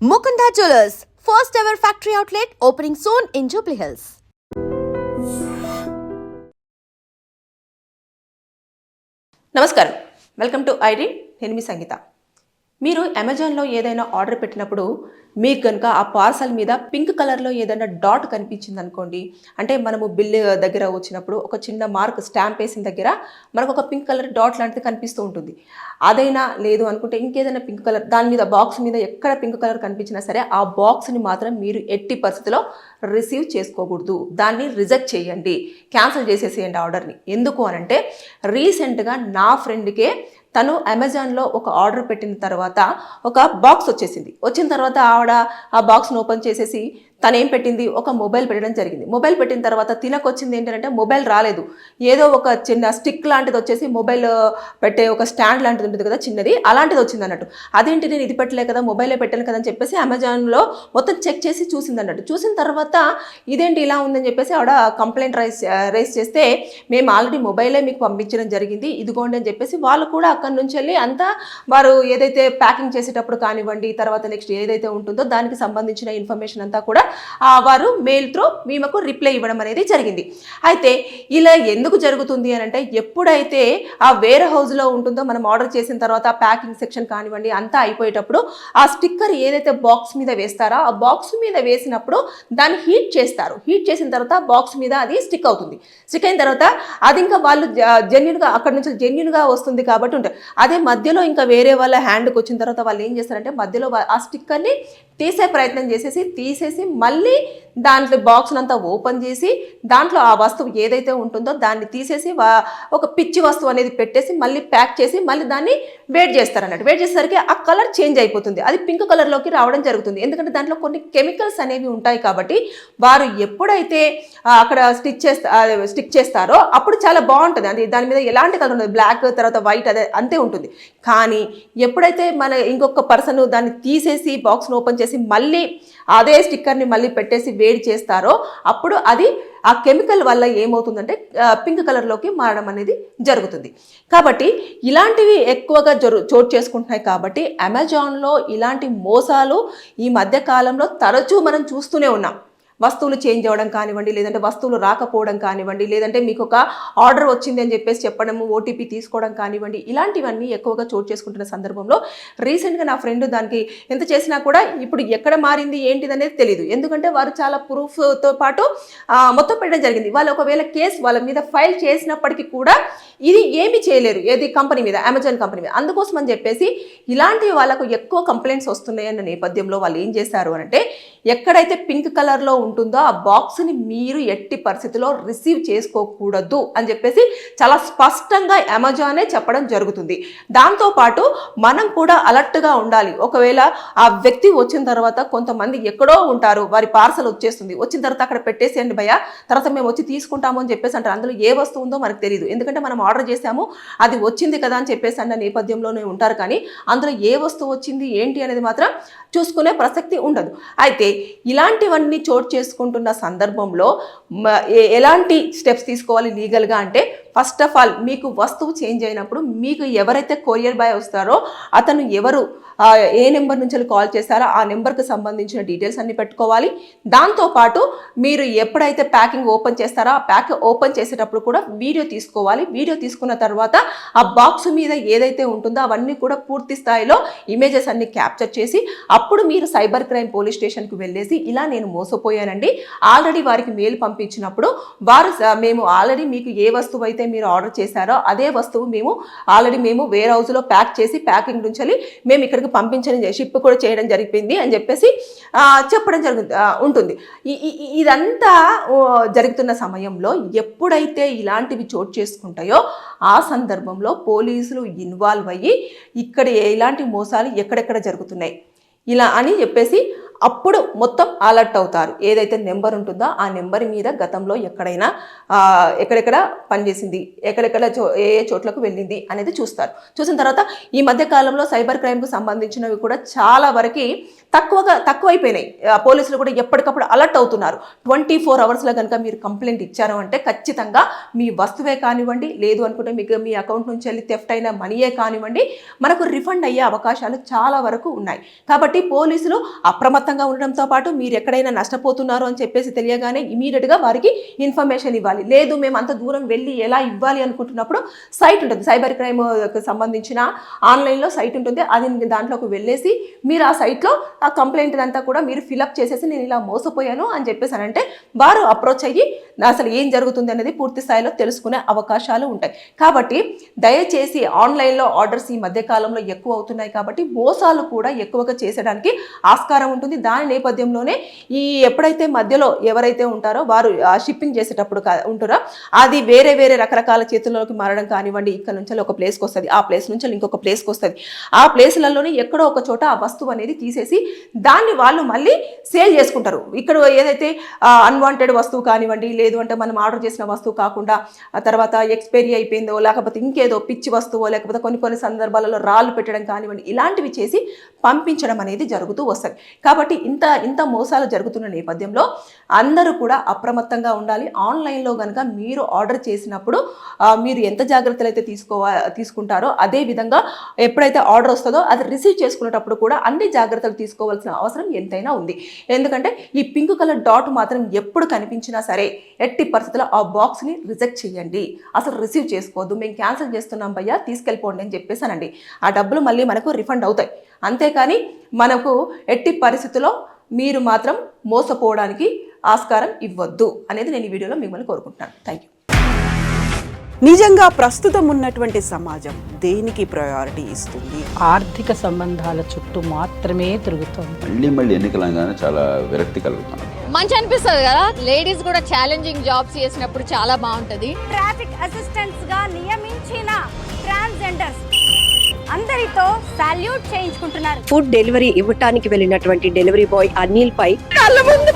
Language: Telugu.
Mukunda Jewelers, first ever factory outlet opening soon in Jubilee Hills. నమస్కారం, వెల్కమ్ టు ఐడి. నేను మీ సంగీత. మీరు అమెజాన్లో ఏదైనా ఆర్డర్ పెట్టినప్పుడు మీకు కనుక ఆ పార్సల్ మీద పింక్ కలర్లో ఏదైనా డాట్ కనిపించింది అనుకోండి, అంటే మనము బిల్లు దగ్గర వచ్చినప్పుడు ఒక చిన్న మార్క్ స్టాంప్ వేసిన దగ్గర మనకు ఒక పింక్ కలర్ డాట్ లాంటిది కనిపిస్తూ ఉంటుంది. అదైనా లేదు అనుకుంటే ఇంకేదైనా పింక్ కలర్ దాని మీద బాక్స్ మీద ఎక్కడ పింక్ కలర్ కనిపించినా సరే ఆ బాక్స్ని మాత్రం మీరు ఎట్టి పరిస్థితిలో రిసీవ్ చేసుకోకూడదు. దాన్ని రిజెక్ట్ చేయండి, క్యాన్సిల్ చేసేసేయండి ఆర్డర్ని. ఎందుకు అనంటే రీసెంట్గా నా ఫ్రెండ్కే తను అమెజాన్లో ఒక ఆర్డర్ పెట్టిన తర్వాత ఒక బాక్స్ వచ్చేసింది. వచ్చిన తర్వాత ఆవిడ ఆ బాక్స్ను ఓపెన్ చేసేసి తను ఏం పెట్టింది, ఒక మొబైల్ పెట్టడం జరిగింది. మొబైల్ పెట్టిన తర్వాత తినకు వచ్చింది ఏంటంటే మొబైల్ రాలేదు, ఏదో ఒక చిన్న స్టిక్ లాంటిది వచ్చేసి మొబైల్ పెట్టే ఒక స్టాండ్ లాంటిది ఉంటుంది కదా చిన్నది, అలాంటిది వచ్చింది అన్నట్టు. అదేంటి నేను ఇది పెట్టలే కదా, మొబైలే పెట్టాను కదా అని చెప్పేసి అమెజాన్లో మొత్తం చెక్ చేసి చూసింది అన్నట్టు. చూసిన తర్వాత ఇదేంటి ఇలా ఉందని చెప్పేసి ఆవిడ కంప్లైంట్ రైస్ చేస్తే మేము ఆల్రెడీ మొబైలే మీకు పంపించడం జరిగింది, ఇదిగోండి అని చెప్పేసి వాళ్ళు కూడా అక్కడి నుంచి వెళ్ళి అంతా వారు ఏదైతే ప్యాకింగ్ చేసేటప్పుడు కానివ్వండి, తర్వాత నెక్స్ట్ ఏదైతే ఉంటుందో దానికి సంబంధించిన ఇన్ఫర్మేషన్ అంతా కూడా వారు మెయిల్ త్రూ మేమకు రిప్లై ఇవ్వడం అనేది జరిగింది. అయితే ఇలా ఎందుకు జరుగుతుంది అని అంటే, ఎప్పుడైతే ఆ వేర్ హౌస్లో ఉంటుందో మనం ఆర్డర్ చేసిన తర్వాత ప్యాకింగ్ సెక్షన్ కానివ్వండి అంతా అయిపోయేటప్పుడు ఆ స్టిక్కర్ ఏదైతే బాక్స్ మీద వేస్తారో ఆ బాక్స్ మీద వేసినప్పుడు దాన్ని హీట్ చేస్తారు. హీట్ చేసిన తర్వాత బాక్స్ మీద అది స్టిక్ అవుతుంది. స్టిక్ అయిన తర్వాత అది ఇంకా వాళ్ళు జెన్యున్గా అక్కడ నుంచి జెన్యున్గా వస్తుంది కాబట్టి ఉంటుంది. అదే మధ్యలో ఇంకా వేరే వాళ్ళ హ్యాండ్కి వచ్చిన తర్వాత వాళ్ళు ఏం చేస్తారంటే మధ్యలో ఆ స్టిక్కర్ని తీసే ప్రయత్నం తీసేసి మళ్ళీ దాంట్లో బాక్స్ని అంతా ఓపెన్ చేసి దాంట్లో ఆ వస్తువు ఏదైతే ఉంటుందో దాన్ని తీసేసి ఒక పిచ్చి వస్తువు అనేది పెట్టేసి మళ్ళీ ప్యాక్ చేసి మళ్ళీ దాన్ని వేట్ చేస్తారన్నట్టు. వేట్ చేసేసరికి ఆ కలర్ చేంజ్ అయిపోతుంది, అది పింక్ కలర్లోకి రావడం జరుగుతుంది. ఎందుకంటే దాంట్లో కొన్ని కెమికల్స్ అనేవి ఉంటాయి కాబట్టి వారు ఎప్పుడైతే అక్కడ స్టిక్ చేస్తారో అప్పుడు చాలా బాగుంటుంది. అది దాని మీద ఎలాంటి కలర్ ఉండదు, బ్లాక్ తర్వాత వైట్ అదే అంతే ఉంటుంది. కానీ ఎప్పుడైతే మన ఇంకొక పర్సన్ దాన్ని తీసేసి బాక్స్ను ఓపెన్ చేసి మళ్ళీ అదే స్టిక్కర్ని మళ్ళీ పెట్టేసి వేడి చేస్తారో అప్పుడు అది ఆ కెమికల్ వల్ల ఏమవుతుందంటే పింక్ కలర్లోకి మారడం అనేది జరుగుతుంది. కాబట్టి ఇలాంటివి ఎక్కువగా చోటు చేసుకుంటున్నాయి. కాబట్టి అమెజాన్లో ఇలాంటి మోసాలు ఈ మధ్య కాలంలో తరచూ మనం చూస్తూనే ఉన్నాం. వస్తువులు చేంజ్ అవ్వడం కానివ్వండి, లేదంటే వస్తువులు రాకపోవడం కానివ్వండి, లేదంటే మీకు ఒక ఆర్డర్ వచ్చింది అని చెప్పేసి చెప్పడము, ఓటీపీ తీసుకోవడం కానివ్వండి, ఇలాంటివన్నీ ఎక్కువగా చోటు చేసుకుంటున్న సందర్భంలో రీసెంట్గా నా ఫ్రెండ్ దానికి ఎంత చేసినా కూడా ఇప్పుడు ఎక్కడ మారింది ఏంటిది అనేది తెలియదు. ఎందుకంటే వారు చాలా ప్రూఫ్తో పాటు మొత్తం పెట్టడం జరిగింది. వాళ్ళు ఒకవేళ కేసు వాళ్ళ మీద ఫైల్ చేసినప్పటికీ కూడా ఇది ఏమీ చేయలేరు, ఏది కంపెనీ మీద, అమెజాన్ కంపెనీ మీద. అందుకోసం అని చెప్పేసి ఇలాంటివి వాళ్ళకు ఎక్కువ కంప్లైంట్స్ వస్తున్నాయన్న నేపథ్యంలో వాళ్ళు ఏం చేశారు అంటే, ఎక్కడైతే పింక్ కలర్లో ఉంటుందో ఆ బాక్స్ని మీరు ఎట్టి పరిస్థితిలో రిసీవ్ చేసుకోకూడదు అని చెప్పేసి చాలా స్పష్టంగా అమెజానే చెప్పడం జరుగుతుంది. దాంతోపాటు మనం కూడా అలర్ట్గా ఉండాలి. ఒకవేళ ఆ వ్యక్తి వచ్చిన తర్వాత కొంతమంది ఎక్కడో ఉంటారు, వారి పార్సల్ వచ్చేస్తుంది, వచ్చిన తర్వాత అక్కడ పెట్టేసేయండి భయ్యా, తర్వాత మేము వచ్చి తీసుకుంటాము అని చెప్పేసి అంటారు. అందులో ఏ వస్తువు ఉందో మనకు తెలియదు, ఎందుకంటే మనం ఆర్డర్ చేసాము అది వచ్చింది కదా అని చెప్పేసి అన్న నేపథ్యంలోనే ఉంటారు. కానీ అందులో ఏ వస్తువు వచ్చింది ఏంటి అనేది మాత్రం చూసుకునే ప్రసక్తి ఉండదు. అయితే ఇలాంటివన్నీ చోటు చేసుకుంటున్న సందర్భంలో ఎలాంటి స్టెప్స్ తీసుకోవాలి లీగల్గా అంటే, ఫస్ట్ ఆఫ్ ఆల్ మీకు వస్తువు చేంజ్ అయినప్పుడు మీకు ఎవరైతే కొరియర్ బాయ్ వస్తారో అతను ఎవరు, ఏ నెంబర్ నుంచి కాల్ చేస్తారో ఆ నెంబర్కి సంబంధించిన డీటెయిల్స్ అన్ని పెట్టుకోవాలి. దాంతోపాటు మీరు ఎప్పుడైతే ప్యాకింగ్ ఓపెన్ చేస్తారో ఆ ప్యాక్ ఓపెన్ చేసేటప్పుడు కూడా వీడియో తీసుకోవాలి. వీడియో తీసుకున్న తర్వాత ఆ బాక్స్ మీద ఏదైతే ఉంటుందో అవన్నీ కూడా పూర్తి స్థాయిలో ఇమేజెస్ అన్ని క్యాప్చర్ చేసి అప్పుడు మీరు సైబర్ క్రైమ్ పోలీస్ స్టేషన్కి వెళ్ళేసి ఇలా నేను మోసపోయానండి, ఆల్రెడీ వారికి మెయిల్ పంపించినప్పుడు వారు మేము ఆల్రెడీ మీకు ఏ వస్తువు అయితే మీరు ఆర్డర్ చేశారో అదే వస్తువు మేము వేర్ హౌస్లో ప్యాక్ చేసి ప్యాకింగ్ నుంచి మేము ఇక్కడికి పంపించడం, షిప్ కూడా చేయడం జరిగింది అని చెప్పేసి చెప్పడం ఉంటుంది. ఇదంతా జరుగుతున్న సమయంలో ఎప్పుడైతే ఇలాంటివి చోటు చేసుకుంటాయో ఆ సందర్భంలో పోలీసులు ఇన్వాల్వ్ అయ్యి ఇక్కడ ఎలాంటి మోసాలు ఎక్కడెక్కడ జరుగుతున్నాయి ఇలా అని చెప్పేసి అప్పుడు మొత్తం అలర్ట్ అవుతారు. ఏదైతే నెంబర్ ఉంటుందో ఆ నెంబర్ మీద గతంలో ఎక్కడైనా ఎక్కడెక్కడ పనిచేసింది, ఎక్కడెక్కడ ఏ ఏ చోట్లకు వెళ్ళింది అనేది చూస్తారు. చూసిన తర్వాత ఈ మధ్య కాలంలో సైబర్ క్రైమ్కు సంబంధించినవి కూడా చాలా వరకు తక్కువైపోయినాయి. పోలీసులు కూడా ఎప్పటికప్పుడు అలర్ట్ అవుతున్నారు. 24 అవర్స్లో కనుక మీరు కంప్లైంట్ ఇచ్చారు అంటే ఖచ్చితంగా మీ వస్తువే కానివ్వండి, లేదు అనుకుంటే మీకు మీ అకౌంట్ నుంచి వెళ్ళి థెఫ్ట్ అయిన మనీయే కానివ్వండి, మనకు రిఫండ్ అయ్యే అవకాశాలు చాలా వరకు ఉన్నాయి. కాబట్టి పోలీసులు అప్రమత్తంగా ఉండడంతో పాటు మీరు ఎక్కడైనా నష్టపోతున్నారు అని చెప్పేసి తెలియగానే ఇమీడియట్గా వారికి ఇన్ఫర్మేషన్ ఇవ్వాలి. లేదు మేము అంత దూరం వెళ్ళి ఎలా ఇవ్వాలి అనుకుంటున్నప్పుడు సైట్ ఉంటుంది, సైబర్ క్రైమ్కి సంబంధించిన ఆన్లైన్లో సైట్ ఉంటుంది. అది దాంట్లోకి వెళ్ళేసి మీరు ఆ సైట్లో ఆ కంప్లైంట్ అంతా కూడా మీరు ఫిలప్ చేసేసి నేను ఇలా మోసపోయాను అని చెప్పేసి అంటే వారు అప్రోచ్ అయ్యి అసలు ఏం జరుగుతుంది అనేది పూర్తి స్థాయిలో తెలుసుకునే అవకాశాలు ఉంటాయి. కాబట్టి దయచేసి ఆన్లైన్లో ఆర్డర్స్ ఈ మధ్య కాలంలో ఎక్కువ అవుతున్నాయి కాబట్టి మోసాలు కూడా ఎక్కువగా చేసడానికి ఆస్కారం ఉంటుంది. దాని నేపథ్యంలోనే ఎప్పుడైతే మధ్యలో ఎవరైతే ఉంటారో వారు షిప్పింగ్ చేసేటప్పుడు ఉంటారో అది వేరే రకరకాల చేతుల్లోకి మారడం కానివ్వండి, ఇక్కడ నుంచి ఒక ప్లేస్కి వస్తుంది, ఆ ప్లేస్ నుంచి ఇంకొక ప్లేస్కి వస్తుంది, ఆ ప్లేస్లలోనే ఎక్కడో ఒక చోట ఆ వస్తువు అనేది తీసేసి దాన్ని వాళ్ళు మళ్ళీ సేల్ చేసుకుంటారు. ఇక్కడ ఏదైతే అన్వాంటెడ్ వస్తువు కానివ్వండి, లేదు అంటే మనం ఆర్డర్ చేసిన వస్తువు కాకుండా ఆ తర్వాత ఎక్స్పైరీ అయిపోయిందో, లేకపోతే ఇంకేదో పిచ్చి వస్తువో, లేకపోతే కొన్ని సందర్భాలలో రాళ్ళు పెట్టడం కానివ్వండి, ఇలాంటివి చేసి పంపించడం అనేది జరుగుతూ వస్తుంది. కాబట్టి ఇంత మోసాలు జరుగుతున్న నేపథ్యంలో అందరూ కూడా అప్రమత్తంగా ఉండాలి. ఆన్లైన్లో కనుక మీరు ఆర్డర్ చేసినప్పుడు మీరు ఎంత జాగ్రత్తలు అయితే తీసుకుంటారో అదే విధంగా ఎప్పుడైతే ఆర్డర్ వస్తుందో అది రిసీవ్ చేసుకునేటప్పుడు కూడా అన్ని జాగ్రత్తలు తీసుకోవాల్సిన అవసరం ఎంతైనా ఉంది. ఎందుకంటే ఈ పింక్ కలర్ డాట్ మాత్రం ఎప్పుడు కనిపించినా సరే ఎట్టి పరిస్థితుల్లో ఆ బాక్స్ని రిజెక్ట్ చేయండి, అసలు రిసీవ్ చేసుకోవద్దు. మేము క్యాన్సిల్ చేస్తున్నాం భయ్యా, తీసుకెళ్ళిపోండి అని చెప్పేసానండి. ఆ డబ్బులు మళ్ళీ మనకు రిఫండ్ అవుతాయి. అంతేకాని మనకు ఎట్టి పరిస్థితుల్లో మీరు మాత్రం మోసపోవడానికి ఆస్కారం ఇవ్వద్దు అనేది నేను ఈ వీడియోలో మిమ్మల్ని కోరుకుంటున్నాను. Thank you. నిజంగా ప్రస్తుతం ఉన్నటువంటి సమాజం దేనికి ప్రయారిటీ ఇస్తుంది? ఆర్థిక సంబంధాల చుట్టూ మాత్రమే తిరుగుతోంది. మళ్ళీ ఎన్నికలంగానే చాలా విరక్తి కలుగుతున్నాం. మంచి అనిపిస్తుంది కదా, లేడీస్ కూడా ఛాలెంజింగ్ జాబ్స్ చేసినప్పుడు చాలా బాగుంటది. ట్రాఫిక్ అసిస్టెంట్స్ గా నియమించిన ట్రాన్స్జెండర్స్ అందరితో సాల్యూట్ చేయించుకుంటున్నారు. ఫుడ్ డెలివరీ ఇవ్వటానికి వెళ్ళినటువంటి డెలివరీ బాయ్ అనిల్ పై కళ్ళ ముందు